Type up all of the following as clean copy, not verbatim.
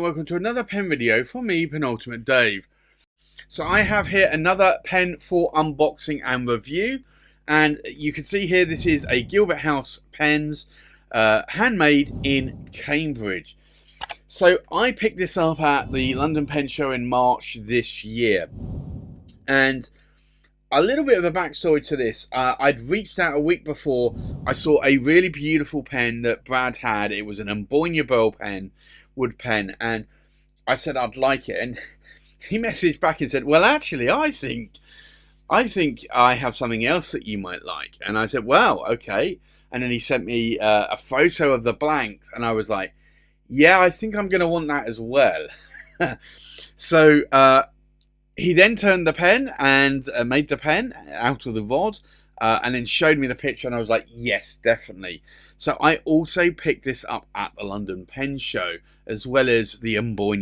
welcome to another pen video from me, Penultimate Dave. So I have here another pen for unboxing and review, and you can see here this is a Gilbert House pens, handmade in Cambridge. So I picked this up at the London Pen Show in March this year, and a little bit of a backstory to this. I'd reached out a week before. I saw a really beautiful pen that Brad had. It was an Burl pen, wood pen, and I said I'd like it. And he messaged back and said, "Well, actually, I think I have something else that you might like." And I said, "Well, okay." And then he sent me a photo of the blanks, and I was like, "Yeah, I think I'm going to want that as well." So he then turned the pen and made the pen out of the rod, and then showed me the picture, and I was like, yes, definitely. So I also picked this up at the London Pen Show, as well as the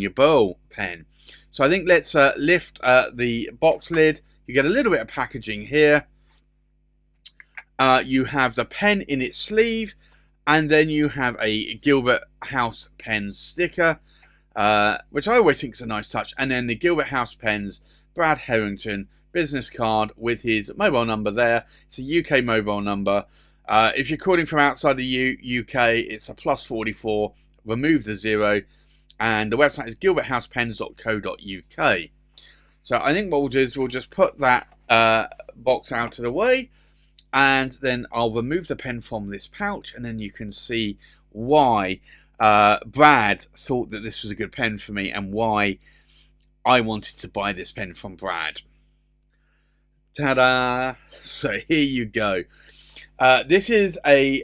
Burl pen. So I think let's lift the box lid. You get a little bit of packaging here. You have the pen in its sleeve, and then you have a Gilbert House pen sticker, which I always think is a nice touch. And then the Gilbert House pens, Brad Harrington business card with his mobile number there. It's a UK mobile number. If you're calling from outside the UK, it's a +44. Remove the 0, and the website is gilberthousepens.co.uk. So I think what we'll do is we'll just put that box out of the way, and then I'll remove the pen from this pouch, and then you can see why Brad thought that this was a good pen for me, and why I wanted to buy this pen from Brad. Ta-da! So here you go. This is a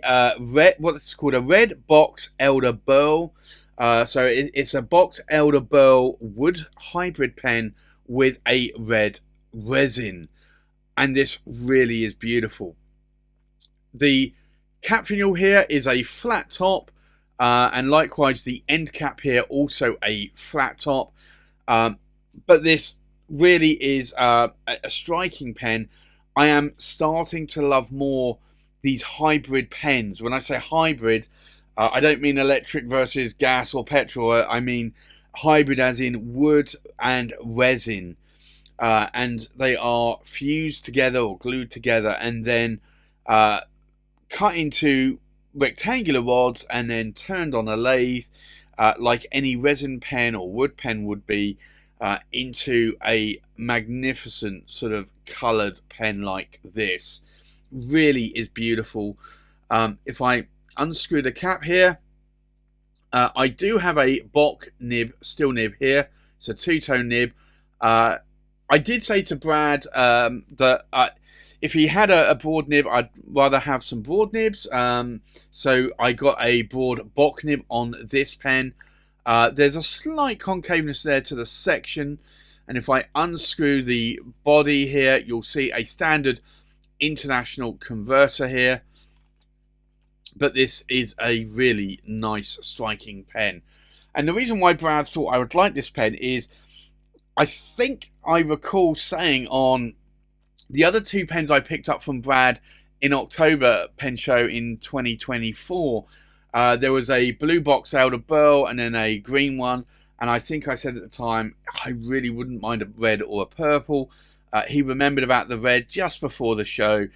what's called a red box Elder Burl. So it's a box Elder Burl wood hybrid pen with a red resin, and this really is beautiful. The cap finial here is a flat top, and likewise the end cap here also a flat top. But this really is a striking pen. I am starting to love more these hybrid pens. When I say hybrid, I don't mean electric versus gas or petrol. I mean hybrid as in wood and resin. And they are fused together or glued together, and then cut into rectangular rods and then turned on a lathe, like any resin pen or wood pen would be, into a magnificent sort of coloured pen like this. Really is beautiful. If I unscrew the cap here, I do have a Bock nib, steel nib here. It's a two-tone nib. I did say to Brad that if he had a broad nib, I'd rather have some broad nibs. So I got a broad Bock nib on this pen. There's a slight concaveness there to the section, and if I unscrew the body here, you'll see a standard international converter here. But this is a really nice striking pen, and the reason why Brad thought I would like this pen is I think I recall saying on the other two pens I picked up from Brad in October pen show in 2024, there was a blue box Elder Burl and then a green one, and I think I said at the time I really wouldn't mind a red or a purple. He remembered about the red just before the show,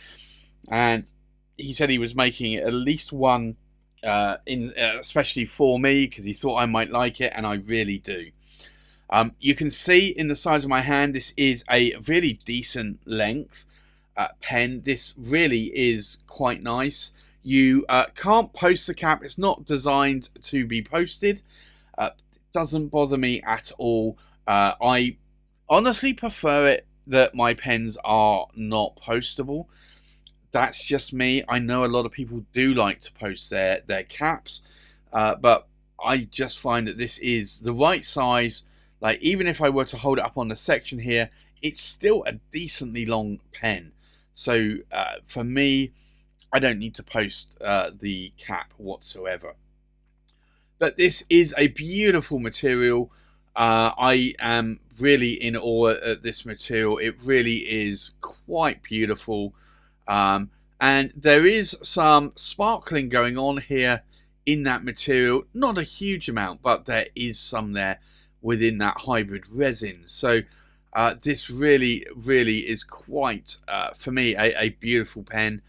and he said he was making at least one especially for me, because he thought I might like it, and I really do. You can see in the size of my hand, this is a really decent length pen. This really is quite nice. You can't post the cap. It's not designed to be posted. It doesn't bother me at all. I honestly prefer it that my pens are not postable. That's just me. I know a lot of people do like to post their caps, but I just find that this is the right size. Like, even if I were to hold it up on the section here, it's still a decently long pen. So for me, I don't need to post the cap whatsoever. But this is a beautiful material. I am really in awe at this material. It really is quite beautiful. And there is some sparkling going on here in that material. Not a huge amount, but there is some there within that hybrid resin. So this really is quite, for me, a beautiful pen.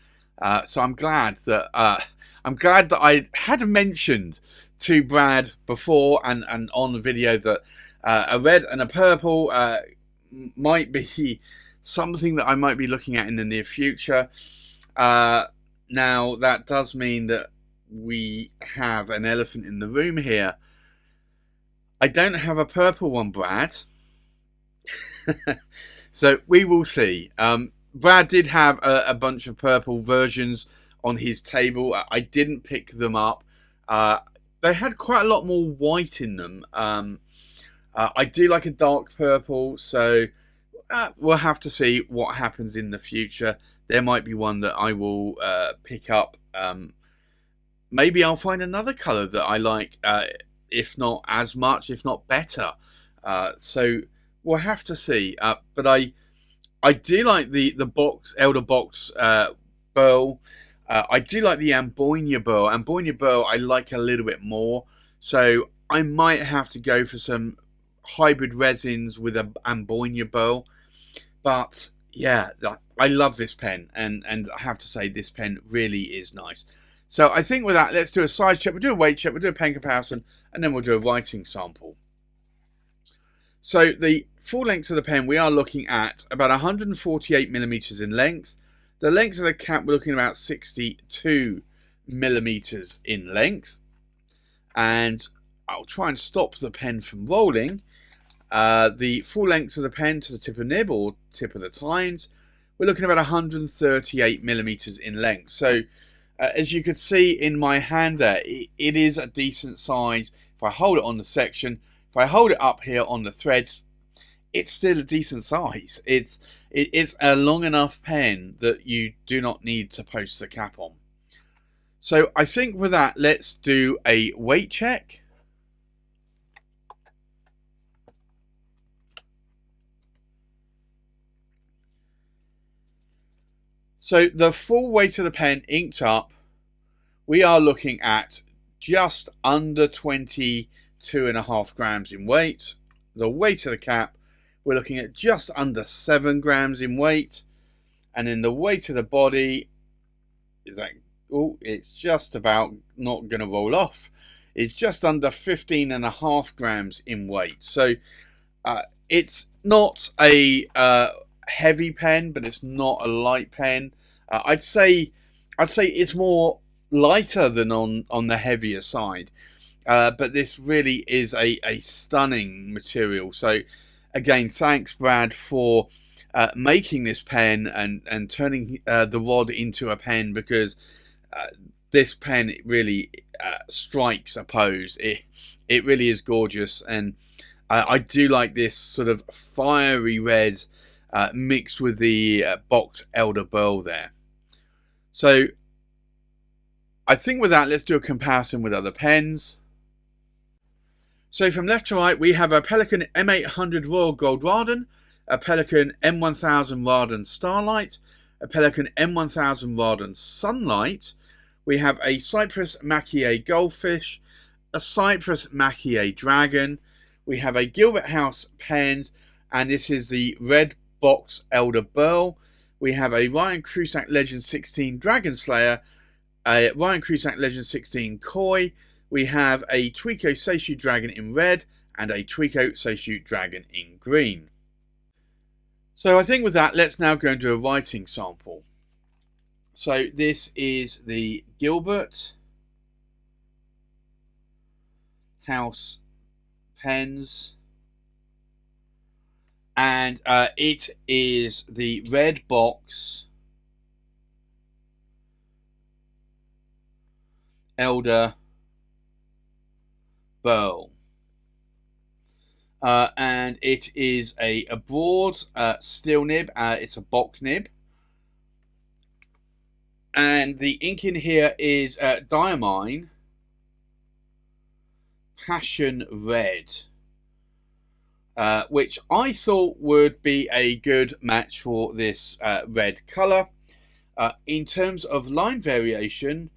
So I'm glad that I had mentioned to Brad before and on the video that a red and a purple might be something that I might be looking at in the near future. Now that does mean that we have an elephant in the room here. I don't have a purple one, Brad. So we will see. Brad did have a bunch of purple versions on his table. I didn't pick them up. They had quite a lot more white in them. I do like a dark purple, so we'll have to see what happens in the future. There might be one that I will pick up. Maybe I'll find another colour that I like, if not as much, if not better. So we'll have to see. But I do like the Elder Box Burl. I do like the Ambonia Burl. Ambonia Burl I like a little bit more. So I might have to go for some hybrid resins with a Ambonia Burl. But yeah, I love this pen. And I have to say this pen really is nice. So I think with that, let's do a size check. We'll do a weight check. We'll do a pen comparison. And then we'll do a writing sample. So the full length of the pen, we are looking at about 148 millimeters in length. The length of the cap, we're looking at about 62 millimeters in length. And I'll try and stop the pen from rolling. The full length of the pen to the tip of nib or tip of the tines, we're looking at about 138 millimeters in length. So as you can see in my hand there, it is a decent size. If I hold it on the section, if I hold it up here on the threads, it's still a decent size. It's a long enough pen that you do not need to post the cap on. So I think with that, let's do a weight check. So the full weight of the pen inked up, we are looking at just under 22.5 grams in weight. The weight of the cap, we're looking at just under 7 grams in weight. And then the weight of the body is like, oh, it's just about not going to roll off. It's just under 15.5 grams in weight. So it's not a heavy pen, but it's not a light pen. I'd say it's more lighter than on the heavier side. But this really is a stunning material. So again, thanks Brad for making this pen and turning the rod into a pen, because this pen really strikes a pose. It really is gorgeous, and I do like this sort of fiery red mixed with the boxed Elder Burl there. So I think with that, let's do a comparison with other pens. So from left to right, we have a Pelikan M800 Royal Gold Radon, a Pelikan M1000 Radon Starlight, a Pelikan M1000 Radon Sunlight. We have a Cypress Maquis Goldfish, a Cypress Maquis Dragon. We have a Gilbert House pens, and this is the Red Box Elder Burl. We have a Ryan Crusack Legend 16 Dragon Slayer, a Ryan Crusack Legend 16 Koi. We have a Tweeko Seishu Dragon in red and a Tweeko Seishu Dragon in green. So I think with that, let's now go into a writing sample. So this is the Gilbert House pens, and it is the Red Box Elder Burl. And it is a broad steel nib. It's a Bock nib. And the ink in here is Diamine Passion Red, which I thought would be a good match for this red colour. In terms of line variation,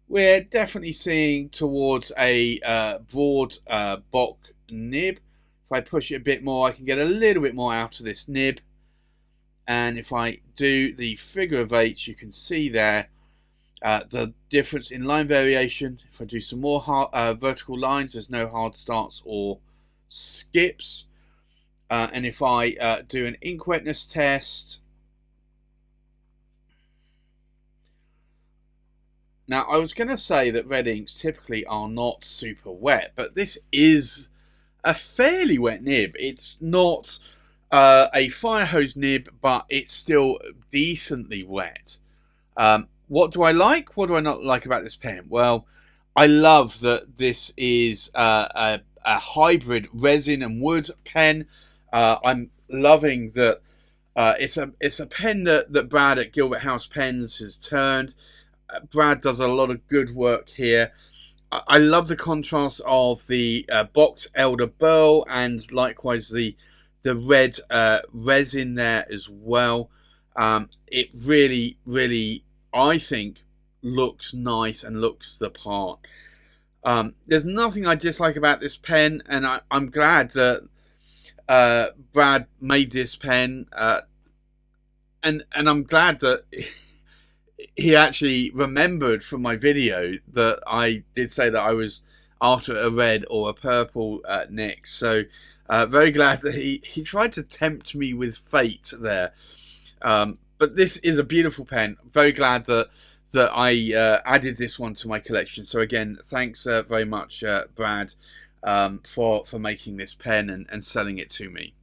we're definitely seeing towards a broad Bock nib. If I push it a bit more, I can get a little bit more out of this nib. And if I do the figure of 8, you can see there the difference in line variation. If I do some more vertical lines, there's no hard starts or skips. And if I do an ink wetness test, now I was going to say that red inks typically are not super wet, but this is a fairly wet nib. It's not a fire hose nib, but it's still decently wet. What do I like? What do I not like about this pen? Well, I love that this is a hybrid resin and wood pen. I'm loving that it's a pen that Brad at Gilbert House Pens has turned. Brad does a lot of good work here. I love the contrast of the boxed Elder Burl and likewise the red resin there as well. It really, really, I think, looks nice and looks the part. There's nothing I dislike about this pen, and I'm glad that Brad made this pen, and I'm glad that he actually remembered from my video that I did say that I was after a red or a purple next. So very glad that he tried to tempt me with fate there. But this is a beautiful pen. Very glad that I added this one to my collection. So again, thanks very much, Brad, for making this pen and selling it to me.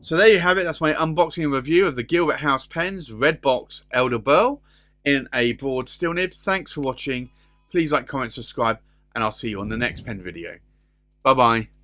So there you have it. That's my unboxing and review of the Gilbert House Pens Red Box Elder Burl in a broad steel nib. Thanks for watching. Please like, comment, subscribe, and I'll see you on the next pen video. Bye bye.